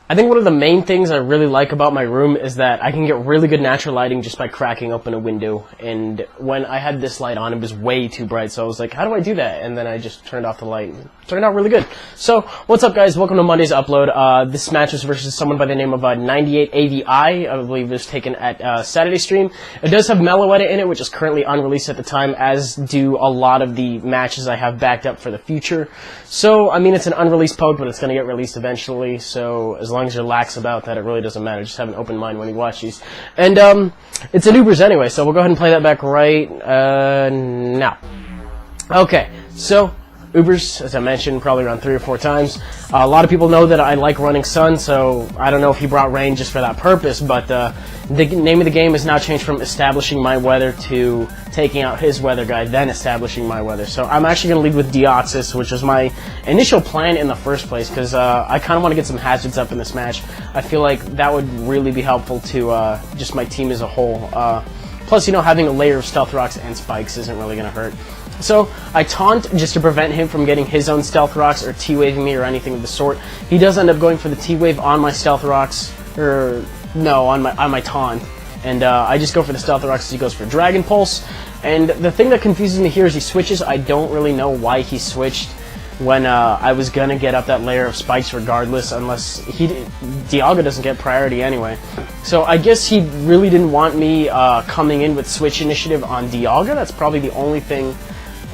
I think one of the main things I really like about my room is that I can get really good natural lighting just by cracking open a window. And when I had this light on, it was way too bright, so I was like, how do I do that? And then I just turned off the light, and it turned out really good. So, what's up, guys? Welcome to Monday's upload. This match was versus someone by the name of 98AVI. I believe it was taken at Saturday stream. It does have Mellow Edit in it, which is currently unreleased at the time, as do a lot of the matches I have backed up for the future. So, I mean, it's an unreleased code, but it's going to get released eventually, so as long as you're lax about that, it really doesn't matter. Just have an open mind when you watch these. And it's an Ubers anyway, so we'll go ahead and play that back right now. Okay, so Ubers, as I mentioned, probably around 3 or 4 times. A lot of people know that I like running Sun, so I don't know if he brought rain just for that purpose, but the name of the game has now changed from establishing my weather to taking out his weather guide, then establishing my weather. So I'm actually going to lead with Deoxys, which was my initial plan in the first place, because I kind of want to get some hazards up in this match. I feel like that would really be helpful to just my team as a whole. Plus, you know, having a layer of Stealth Rocks and Spikes isn't really going to hurt. So I taunt just to prevent him from getting his own Stealth Rocks or T-Waving me or anything of the sort. He does end up going for the T-Wave on my Stealth Rocks, or no, on my taunt. And I just go for the Stealth Rocks as he goes for Dragon Pulse. And the thing that confuses me here is he switches. I don't really know why he switched when I was going to get up that layer of Spikes regardless, unless Dialga doesn't get priority anyway. So I guess he really didn't want me coming in with Switch Initiative on Dialga. That's probably the only thing.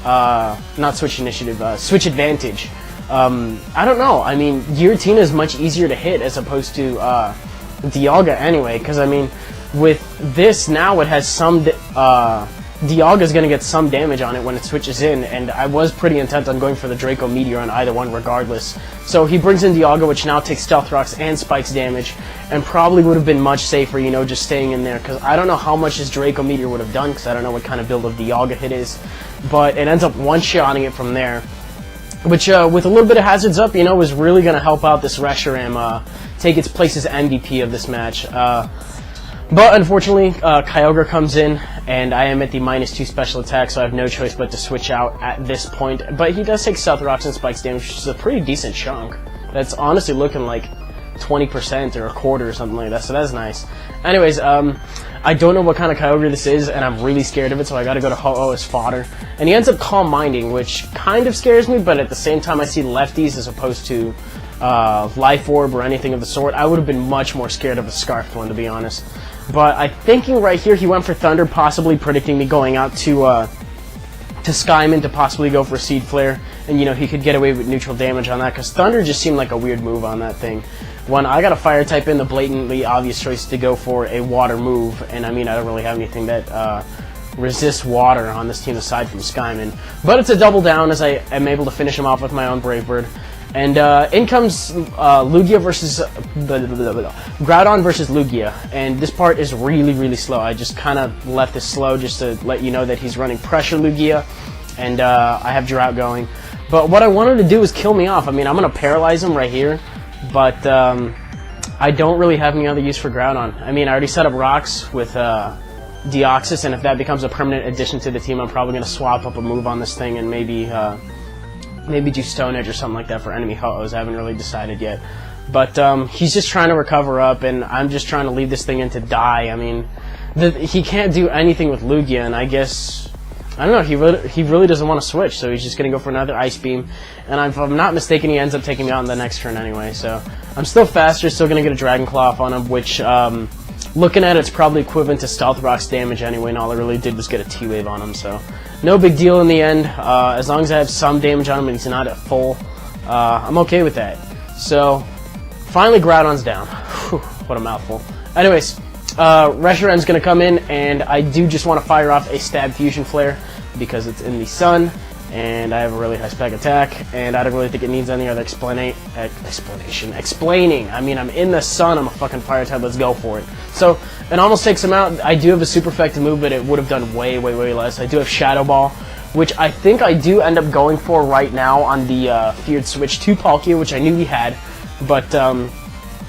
Not Switch Initiative, Switch Advantage. I don't know. I mean, Giratina is much easier to hit as opposed to Dialga anyway, because I mean, with this now it has some Dialga is going to get some damage on it when it switches in, and I was pretty intent on going for the Draco Meteor on either one regardless. So he brings in Dialga, which now takes Stealth Rocks and Spikes damage, and probably would have been much safer, you know, just staying in there, because I don't know how much his Draco Meteor would have done, because I don't know what kind of build of Dialga it is, but it ends up one-shotting it from there, which with a little bit of hazards up, you know, is really going to help out this Reshiram take its place as MVP of this match. But unfortunately, Kyogre comes in, and I am at the -2 special attack, so I have no choice but to switch out at this point. But he does take Stealth Rocks and Spikes damage, which is a pretty decent chunk. That's honestly looking like 20% or a quarter or something like that, so that's nice. Anyways, I don't know what kind of Kyogre this is, and I'm really scared of it, so I gotta go to Ho-Oh as fodder. And he ends up Calm Minding, which kind of scares me, but at the same time I see lefties as opposed to Life Orb or anything of the sort. I would have been much more scared of a Scarfed one, to be honest. But I'm thinking right here he went for Thunder, possibly predicting me going out to Skyman to possibly go for Seed Flare, and you know, he could get away with neutral damage on that, because Thunder just seemed like a weird move on that thing. When I got a Fire type in, the blatantly obvious choice to go for a Water move, and I mean, I don't really have anything that resists Water on this team aside from Skyman. But it's a double down as I am able to finish him off with my own Brave Bird. And in comes Lugia versus Groudon versus Lugia, and this part is really, really slow. I just kind of left this slow just to let you know that he's running Pressure Lugia, and I have Drought going. But what I wanted to do is kill me off. I mean, I'm going to paralyze him right here, but I don't really have any other use for Groudon. I mean, I already set up Rocks with Deoxys, and if that becomes a permanent addition to the team, I'm probably going to swap up a move on this thing and maybe do Stone Edge or something like that for enemy Ho-Ohs. I haven't really decided yet. But he's just trying to recover up, and I'm just trying to leave this thing in to die. I mean, he can't do anything with Lugia, and I guess, I don't know, he really doesn't want to switch, so he's just going to go for another Ice Beam. And if I'm not mistaken, he ends up taking me out in the next turn anyway. So I'm still faster, still going to get a Dragon Claw off on him, which, looking at it, it's probably equivalent to Stealth Rock's damage anyway, and all I really did was get a T-Wave on him, so no big deal in the end. As long as I have some damage on him and he's not at full, I'm okay with that. So, finally Groudon's down. Whew, what a mouthful. Anyways, Reshiram's going to come in, and I do just want to fire off a Stab Fusion Flare because it's in the Sun, and I have a really high spec attack, and I don't really think it needs any other explaining. I mean, I'm in the Sun, I'm a fucking Fire type, let's go for it. So, it almost takes him out. I do have a super effective move, but it would have done way, way, way less. I do have Shadow Ball, which I think I do end up going for right now on the Feared Switch to Palkia, which I knew he had, but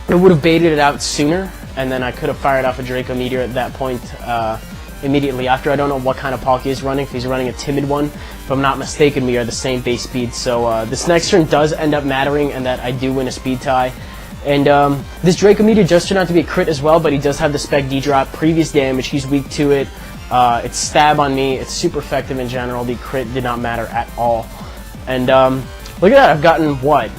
it would have baited it out sooner, and then I could have fired off a Draco Meteor at that point immediately after. I don't know what kind of Palkia he's running, if he's running a Timid one. If I'm not mistaken, we are the same base speed, so this next turn does end up mattering, and that I do win a speed tie. And this Draco meter does turn out to be a crit as well, but he does have the spec D drop, previous damage, he's weak to it, it's stab on me, it's super effective in general, the crit did not matter at all. And look at that, I've gotten, what,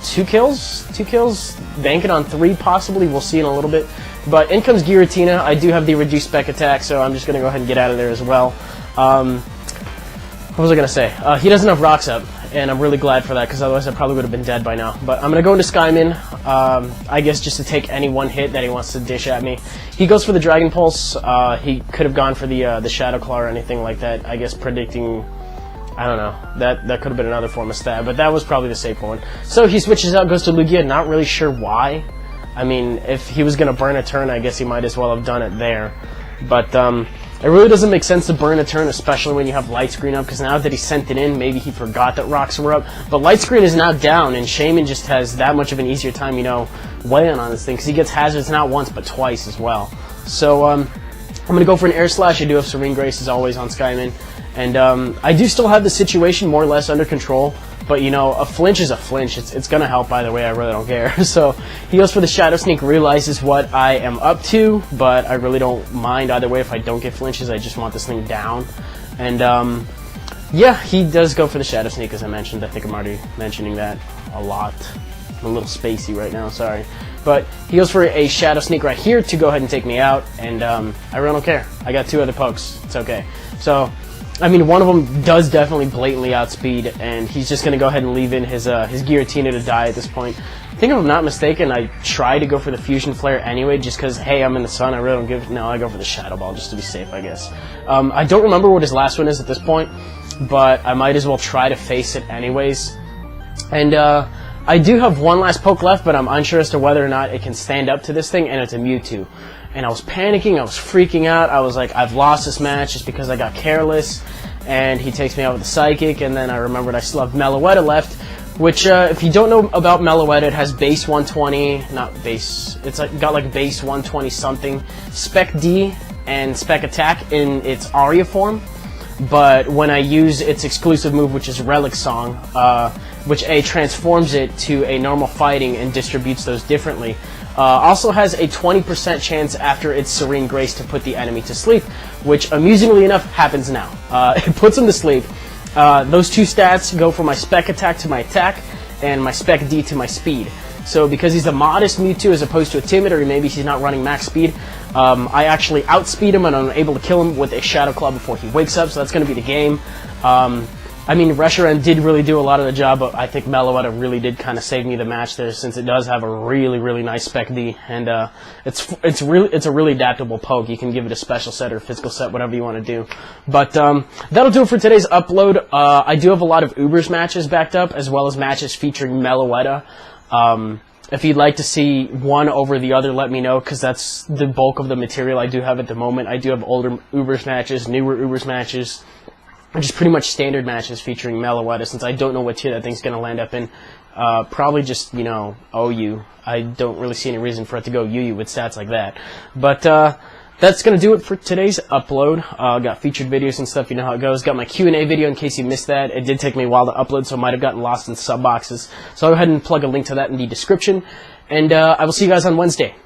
2 kills? 2 kills, banking on 3 possibly, we'll see in a little bit. But in comes Giratina. I do have the reduced spec attack, so I'm just going to go ahead and get out of there as well. What was I going to say? He doesn't have rocks up, and I'm really glad for that, because otherwise I probably would have been dead by now. But I'm going to go into Skyman, I guess just to take any one hit that he wants to dish at me. He goes for the Dragon Pulse. He could have gone for the Shadow Claw or anything like that, I guess predicting... I don't know. That could have been another form of stab, but that was probably the safe one. So he switches out, goes to Lugia, not really sure why. I mean, if he was going to burn a turn, I guess he might as well have done it there. But it really doesn't make sense to burn a turn, especially when you have Light Screen up, because now that he sent it in, maybe he forgot that rocks were up. But Light Screen is now down, and Shaman just has that much of an easier time, you know, weighing on this thing, because he gets hazards not once, but twice as well. So I'm going to go for an Air Slash. I do have Serene Grace, as always, on Skyman. And I do still have the situation more or less under control. But, you know, a flinch is a flinch. It's going to help either way. I really don't care. So he goes for the Shadow Sneak, realizes what I am up to, but I really don't mind either way if I don't get flinches. I just want this thing down. And, yeah, he does go for the Shadow Sneak, as I mentioned. I think I'm already mentioning that a lot. I'm a little spacey right now, sorry. But he goes for a Shadow Sneak right here to go ahead and take me out, and I really don't care. I got 2 other pokes. It's okay. So... I mean, one of them does definitely blatantly outspeed, and he's just going to go ahead and leave in his Giratina to die at this point. I think if I'm not mistaken, I try to go for the Fusion Flare anyway, just because, hey, I'm in the sun, I really don't give... No, I go for the Shadow Ball just to be safe, I guess. I don't remember what his last one is at this point, but I might as well try to face it anyways. And I do have one last poke left, but I'm unsure as to whether or not it can stand up to this thing, and it's a Mewtwo. And I was panicking, I was freaking out, I was like, I've lost this match just because I got careless, and he takes me out with a Psychic, and then I remembered I still have Meloetta left, which, if you don't know about Meloetta, it has base 120, not base, it's like, got like base 120 something, Spec D and Spec Attack in its Aria form, but when I use its exclusive move, which is Relic Song, which transforms it to a normal fighting and distributes those differently, also has a 20% chance after its Serene Grace to put the enemy to sleep, which amusingly enough happens now. It puts him to sleep. Those 2 stats go for my Spec Attack to my attack and my Spec D to my speed. So because he's a modest Mewtwo as opposed to a timid, or maybe he's not running max speed, I actually outspeed him and I'm able to kill him with a Shadow Claw before he wakes up, so that's going to be the game. I mean, Reshiram did really do a lot of the job, but I think Meloetta really did kind of save me the match there, since it does have a really, really nice Spec D, and it's a really adaptable poke. You can give it a special set or physical set, whatever you want to do. But that'll do it for today's upload. I do have a lot of Ubers matches backed up, as well as matches featuring Meloetta. If you'd like to see one over the other, let me know, because that's the bulk of the material I do have at the moment. I do have older Ubers matches, newer Ubers matches, just pretty much standard matches featuring Meloetta, since I don't know what tier that thing's going to land up in. Probably just, you know, OU. I don't really see any reason for it to go UU with stats like that. But that's going to do it for today's upload. Got featured videos and stuff, you know how it goes. Got my Q&A video in case you missed that. It did take me a while to upload, so I might have gotten lost in sub boxes. So I'll go ahead and plug a link to that in the description. And I will see you guys on Wednesday.